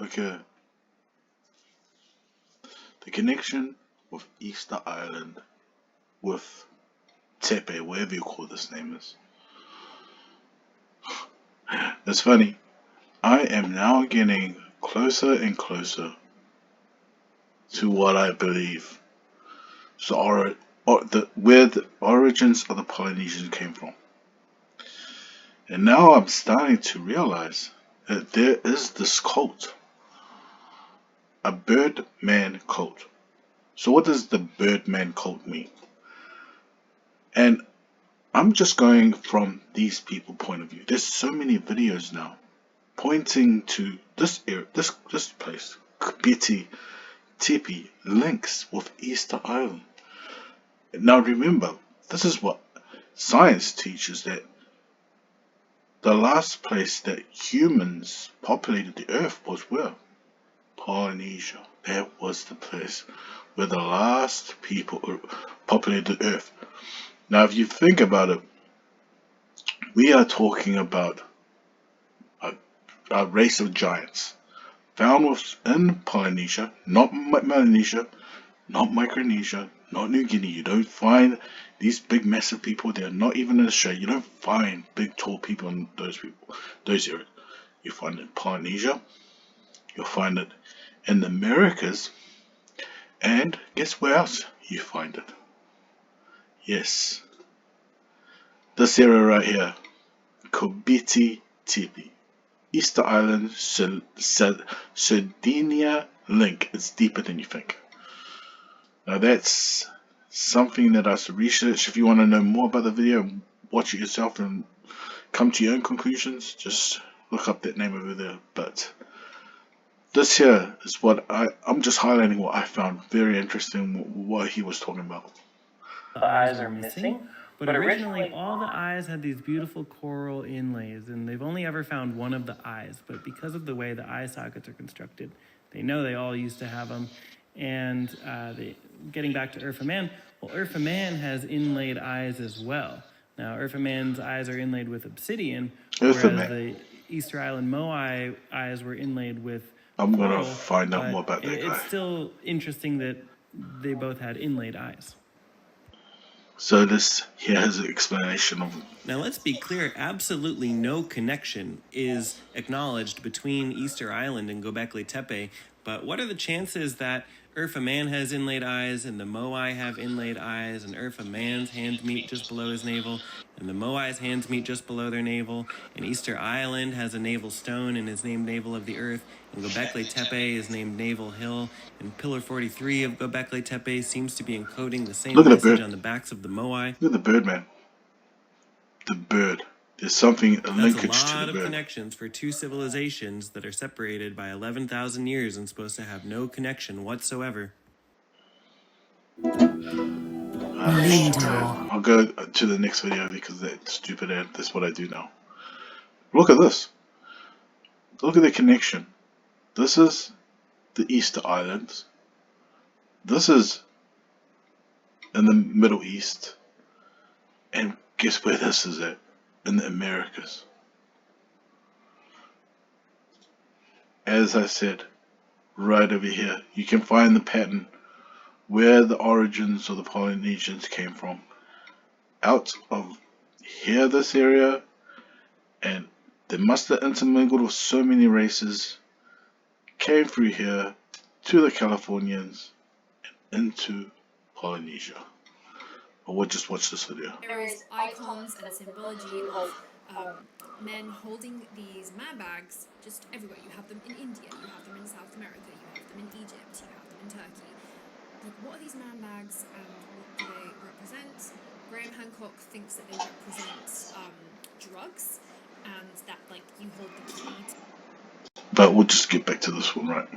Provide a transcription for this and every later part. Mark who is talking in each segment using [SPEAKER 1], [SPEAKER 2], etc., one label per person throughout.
[SPEAKER 1] Okay, the connection with Easter Island, with Tepe, whatever you call this name is. It's funny. I am now getting closer and closer to what I believe the where the origins of the Polynesians came from. And now I'm starting to realize that there is this cult, a Birdman cult. So what does the Birdman cult mean? And I'm just going from these people point of view. There's so many videos now pointing to this area, this place, Kibiti Tepe links with Easter Island. Now remember, this is what science teaches, that the last place that humans populated the earth was where? Polynesia. That was the place where the last people populated the earth. Now if you think about it, we are talking about a race of giants found within Polynesia, not Melanesia, not Micronesia, not New Guinea. You don't find these big massive people there, not even in Australia. You don't find big tall people in those areas. You find it in Polynesia, you'll find it in the Americas, and guess where else you find it? Yes, this area right here, Kibiti Tepe. Easter Island, Sardinia link. It's deeper than you think. Now that's something that I should research. If you want to know more about the video, watch it yourself and come to your own conclusions. Just look up that name over there. But this here is what I'm just highlighting what I found very interesting, what he was talking about.
[SPEAKER 2] The eyes are missing, but originally all the eyes had these beautiful coral inlays, and they've only ever found one of the eyes, but because of the way the eye sockets are constructed, they know they all used to have them. And getting back to Urfa Man, well, Urfa Man has inlaid eyes as well. Now, Urfa Man's eyes are inlaid with obsidian, whereas the Easter Island Moai eyes were inlaid with
[SPEAKER 1] I'm
[SPEAKER 2] coral,
[SPEAKER 1] going to find out more about that guy.
[SPEAKER 2] It's still interesting that they both had inlaid eyes.
[SPEAKER 1] So this here has an explanation of.
[SPEAKER 2] Now let's be clear, absolutely no connection is acknowledged between Easter Island and Göbekli Tepe, but what are the chances that Urfa Man has inlaid eyes and the Moai have inlaid eyes, and Urfa Man's hands meet just below his navel and the Moai's hands meet just below their navel, and Easter Island has a navel stone and is named Navel of the Earth, and Göbekli Tepe is named Navel Hill, and Pillar 43 of Göbekli Tepe seems to be encoding the same message on the backs of the Moai.
[SPEAKER 1] Look at the bird, man. The bird. There's something, a linkage to the bird.
[SPEAKER 2] That's a lot of connections for two civilizations that are separated by 11,000 years and supposed to have no connection whatsoever.
[SPEAKER 1] I'll go to the next video because that's stupid and that's what I do now. Look at this. Look at the connection. This is the Easter Islands. This is in the Middle East. And guess where this is at? In the Americas. As I said, right over here, you can find the pattern where the origins of the Polynesians came from. Out of here, this area, and they must have intermingled with so many races, came through here to the Californians and into Polynesia. But we'll just watch this video.
[SPEAKER 3] There is icons and symbology of men holding these man bags just everywhere. You have them in India, you have them in South America, you have them in Egypt, you have them in Turkey. Like, what are these man bags and what do they represent? Graham Hancock thinks that they represent drugs, and that, like, you hold the key.
[SPEAKER 1] But we'll just get back to this one, right?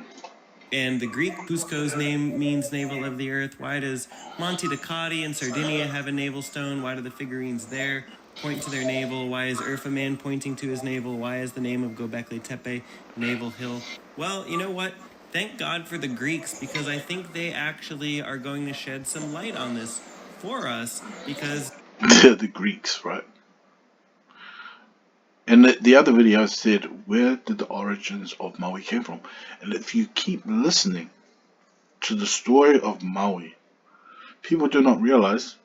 [SPEAKER 2] And the Greek Cusco's name means navel of the earth. Why does Monte Ducati in Sardinia have a navel stone? Why do the figurines there point to their navel? Why is Urfa Man pointing to his navel? Why is the name of Göbekli Tepe Navel Hill? Well, you know what? Thank God for the Greeks, because I think they actually are going to shed some light on this for us, because
[SPEAKER 1] they're the Greeks, right? And the other video said, where did the origins of Maui came from? And if you keep listening to the story of Maui, people do not realize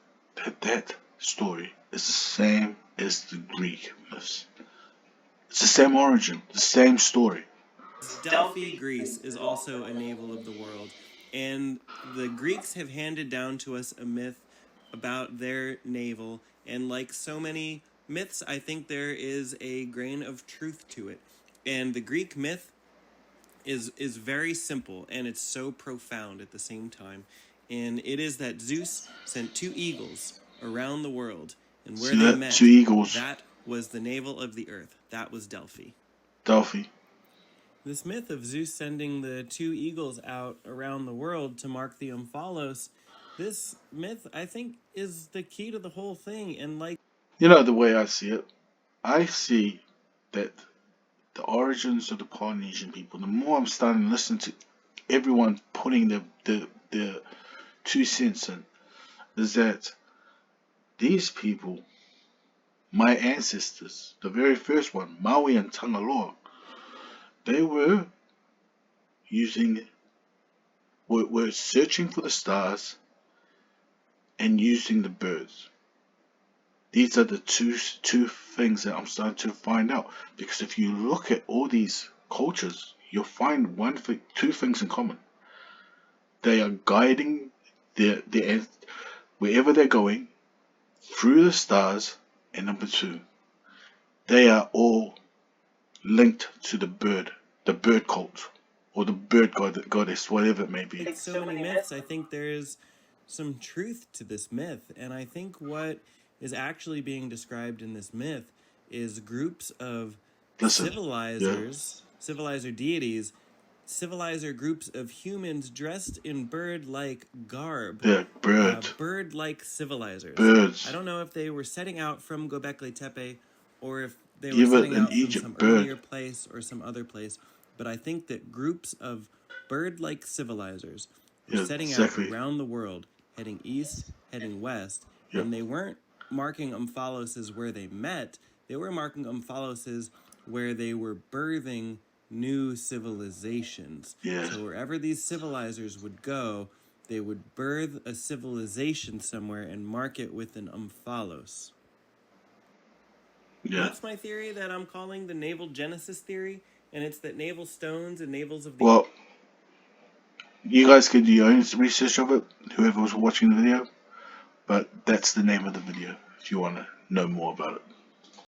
[SPEAKER 1] that that story is the same as the Greek myths. It's the same origin, the same story.
[SPEAKER 2] Delphi, Greece, is also a navel of the world, and the Greeks have handed down to us a myth about their navel, and like so many myths, I think there is a grain of truth to it. And the Greek myth is very simple, and it's so profound at the same time. And it is that Zeus sent two eagles around the world, and where
[SPEAKER 1] See
[SPEAKER 2] they
[SPEAKER 1] that? Two
[SPEAKER 2] met,
[SPEAKER 1] eagles,
[SPEAKER 2] that was the navel of the earth. That was Delphi.
[SPEAKER 1] Delphi.
[SPEAKER 2] This myth of Zeus sending the two eagles out around the world to mark the Omphalos, this myth, I think, is the key to the whole thing. And like,
[SPEAKER 1] You know the way I see it? I see that the origins of the Polynesian people, the more I'm starting to listen to everyone putting their 2 cents in, is that these people, my ancestors, the very first one, Maui and Tangaloa, they using, were searching for the stars and using the birds. These are the two things that I'm starting to find out. Because if you look at all these cultures, you'll find two things in common. They are guiding their wherever they're going through the stars, and number two, they are all linked to the bird cult, or the bird goddess, whatever it may be.
[SPEAKER 2] so many myths, I think there is some truth to this myth. And I think what is actually being described in this myth is groups of
[SPEAKER 1] Listen, yeah,
[SPEAKER 2] civilizer deities, civilizer groups of humans dressed in bird-like garb,
[SPEAKER 1] yeah,
[SPEAKER 2] bird-like civilizers. I
[SPEAKER 1] birds,
[SPEAKER 2] don't know if they were setting out from Göbekli Tepe or if they were
[SPEAKER 1] even
[SPEAKER 2] setting
[SPEAKER 1] in
[SPEAKER 2] out from some
[SPEAKER 1] Egypt,
[SPEAKER 2] earlier
[SPEAKER 1] bird,
[SPEAKER 2] place or some other place, but I think that groups of bird-like civilizers were
[SPEAKER 1] yeah,
[SPEAKER 2] setting out
[SPEAKER 1] exactly,
[SPEAKER 2] around the world, heading east, heading west,
[SPEAKER 1] yeah,
[SPEAKER 2] and they weren't marking Omphaloses where they met, they were marking Omphaloses where they were birthing new civilizations.
[SPEAKER 1] yeah,
[SPEAKER 2] So wherever these civilizers would go, they would birth a civilization somewhere and mark it with an Omphalos.
[SPEAKER 1] yeah.
[SPEAKER 2] That's my theory that I'm calling the naval genesis theory, and it's that naval stones and navels of the
[SPEAKER 1] Well, you guys can do your own research of it, whoever was watching the video, but that's the name of the video if you want to know more about it.